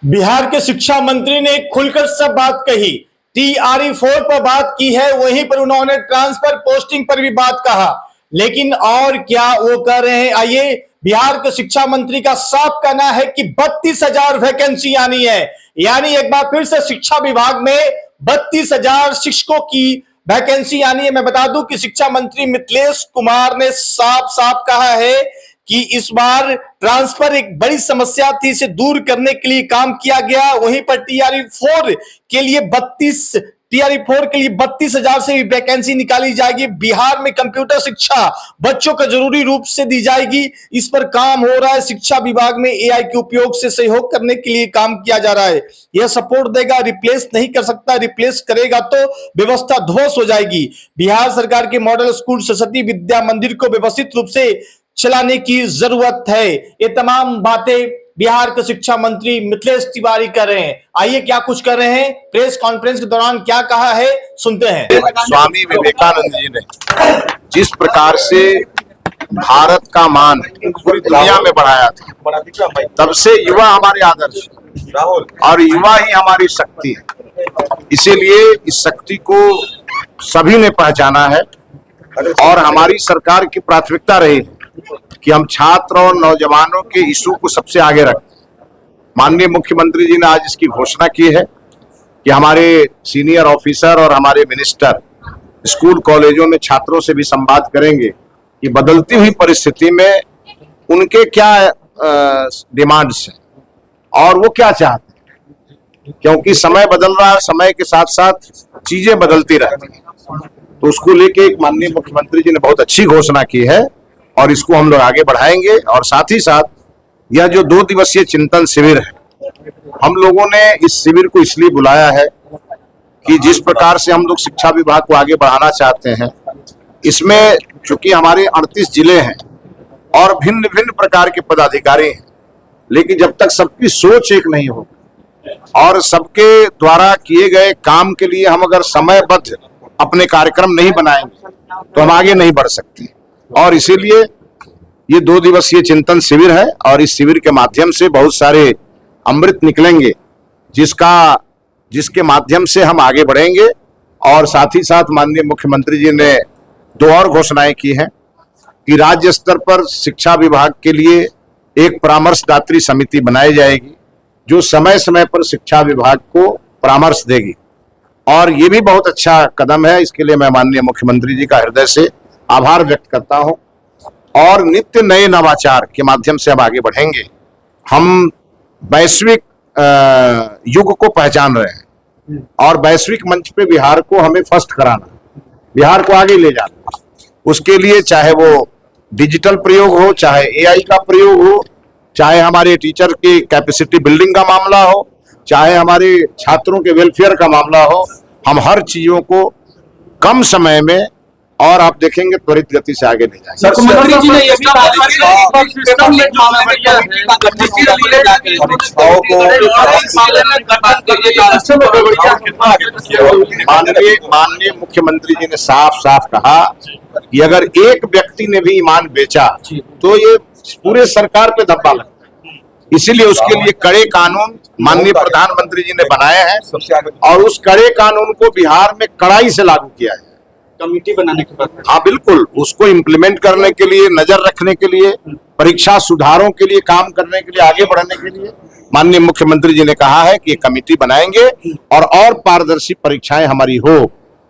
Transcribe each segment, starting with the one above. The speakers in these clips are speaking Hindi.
बिहार के शिक्षा मंत्री ने खुलकर सब बात कही। TRE-4 पर बात की है, वहीं पर उन्होंने ट्रांसफर पोस्टिंग पर भी बात कहा। लेकिन और क्या वो कर रहे हैं, आइए। बिहार के शिक्षा मंत्री का साफ कहना है कि 32,000 वैकेंसी आनी है, यानी एक बार फिर से शिक्षा विभाग में 32,000 शिक्षकों की वैकेंसी आनी है। मैं बता दूं कि शिक्षा मंत्री मिथिलेश कुमार ने साफ साफ कहा है कि इस बार ट्रांसफर एक बड़ी समस्या थी, इसे दूर करने के लिए काम किया गया। वहीं पर TRE-4 के लिए 32,000 से भी वैकेंसी निकाली जाएगी। बिहार में कंप्यूटर शिक्षा बच्चों को जरूरी रूप से दी जाएगी, इस पर काम हो रहा है। शिक्षा विभाग में AI के उपयोग से सहयोग करने के लिए काम किया जा रहा है। यह सपोर्ट देगा, रिप्लेस नहीं कर सकता। रिप्लेस करेगा तो व्यवस्था ध्वस्त हो जाएगी। बिहार सरकार के मॉडल स्कूल सरस्वती विद्या मंदिर को व्यवस्थित रूप से चलाने की जरूरत है। ये तमाम बातें बिहार के शिक्षा मंत्री मिथिलेश तिवारी कर रहे हैं। आइए क्या कुछ कर रहे हैं, प्रेस कॉन्फ्रेंस के दौरान क्या कहा है, सुनते हैं। स्वामी विवेकानंद जी ने जिस प्रकार से भारत का मान पूरी दुनिया में बढ़ाया था, तब से युवा हमारे आदर्श और युवा ही हमारी शक्ति है। इसीलिए इस शक्ति को सभी ने पहचाना है और हमारी सरकार की प्राथमिकता रही कि हम छात्र और नौजवानों के इशू को सबसे आगे रखें। माननीय मुख्यमंत्री जी ने आज इसकी घोषणा की है कि हमारे सीनियर ऑफिसर और हमारे मिनिस्टर स्कूल कॉलेजों में छात्रों से भी संवाद करेंगे कि बदलती हुई परिस्थिति में उनके क्या डिमांड्स हैं और वो क्या चाहते हैं, क्योंकि समय बदल रहा है, समय के साथ साथ चीजें बदलती रहती हैं। तो उसको लेके एक माननीय मुख्यमंत्री जी ने बहुत अच्छी घोषणा की है और इसको हम लोग आगे बढ़ाएंगे। और साथ ही साथ यह जो 2 दिवसीय चिंतन शिविर है, हम लोगों ने इस शिविर को इसलिए बुलाया है कि जिस प्रकार से हम लोग शिक्षा विभाग को आगे बढ़ाना चाहते हैं, इसमें चूंकि हमारे 38 जिले हैं और भिन्न भिन्न प्रकार के पदाधिकारी हैं, लेकिन जब तक सबकी सोच एक नहीं हो और सबके द्वारा किए गए काम के लिए हम अगर समयबद्ध अपने कार्यक्रम नहीं बनाएंगे तो हम आगे नहीं बढ़ सकते। और इसीलिए ये 2 दिवसीय चिंतन शिविर है और इस शिविर के माध्यम से बहुत सारे अमृत निकलेंगे, जिसके माध्यम से हम आगे बढ़ेंगे। और साथ ही साथ माननीय मुख्यमंत्री जी ने 2 और घोषणाएं की हैं कि राज्य स्तर पर शिक्षा विभाग के लिए एक परामर्शदात्री समिति बनाई जाएगी जो समय समय पर शिक्षा विभाग को परामर्श देगी। और ये भी बहुत अच्छा कदम है, इसके लिए मैं माननीय मुख्यमंत्री जी का हृदय से आभार व्यक्त करता हूं। और नित्य नए नवाचार के माध्यम से अब आगे बढ़ेंगे। हम वैश्विक युग को पहचान रहे हैं और वैश्विक मंच पे बिहार को हमें फर्स्ट कराना, बिहार को आगे ले जाना। उसके लिए चाहे वो डिजिटल प्रयोग हो, चाहे AI का प्रयोग हो, चाहे हमारे टीचर की कैपेसिटी बिल्डिंग का मामला हो, चाहे हमारे छात्रों के वेलफेयर का मामला हो, हम हर चीजों को कम समय में और आप देखेंगे त्वरित गति से आगे ले जाएंगे। मुख्यमंत्री जी ने ये भी कहा माननीय मुख्यमंत्री जी ने साफ साफ कहा कि अगर एक व्यक्ति ने भी ईमान बेचा तो ये पूरे सरकार पे धब्बा लगता है। इसीलिए उसके लिए कड़े कानून माननीय प्रधानमंत्री जी ने बनाए हैं और उस कड़े कानून को बिहार में कड़ाई से लागू किया है। कमेटी बनाने के बाद, हाँ बिल्कुल, उसको इम्प्लीमेंट करने के लिए, नजर रखने के लिए, परीक्षा सुधारों के लिए, काम करने के लिए, आगे बढ़ने के लिए माननीय मुख्यमंत्री जी ने कहा है कि ये कमेटी बनाएंगे और पारदर्शी परीक्षाएं हमारी हो।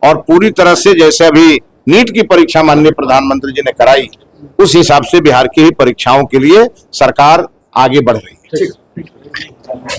और पूरी तरह से जैसे अभी नीट की परीक्षा माननीय प्रधानमंत्री जी ने कराई, उस हिसाब से बिहार की ही परीक्षाओं के लिए सरकार आगे बढ़ रही है।